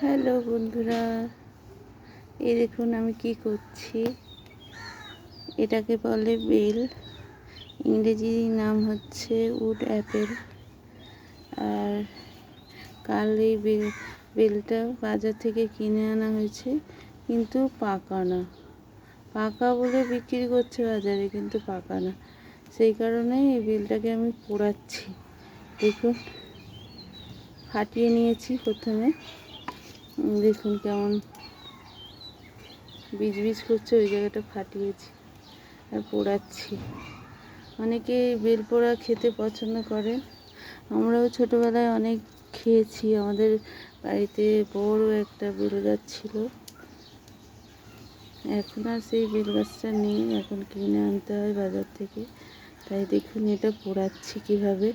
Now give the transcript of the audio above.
Hello বন্ধুরা, এই দেখুন আমি কি করছি। এটাকে বলে বেল, ইংরেজি নাম হচ্ছে উড অ্যাপেল। আর কাল এই বেলটা বাজার থেকে কিনে আনা হয়েছে, কিন্তু পাকা না। পাকা বলে বিক্রি করছে বাজারে, কিন্তু পাকা না। সেই কারণে এই বেলটাকে আমি পোড়াচ্ছি। দেখুন, ফাটিয়ে নিয়েছি প্রথমে। দেখুন কেমন বীজ করছে, ওই জায়গাটা ফাটিয়েছি আর পোড়াচ্ছি। অনেকে বেল পোড়া খেতে পছন্দ করেন, আমরাও ছোটোবেলায় অনেক খেয়েছি। আমাদের বাড়িতে বড় একটা বেল গাছ ছিল, এখন আর সেই বেল গাছটা নেই, এখন কিনে আনতে হয় বাজার থেকে। তাই দেখুন এটা পোড়াচ্ছি কীভাবে।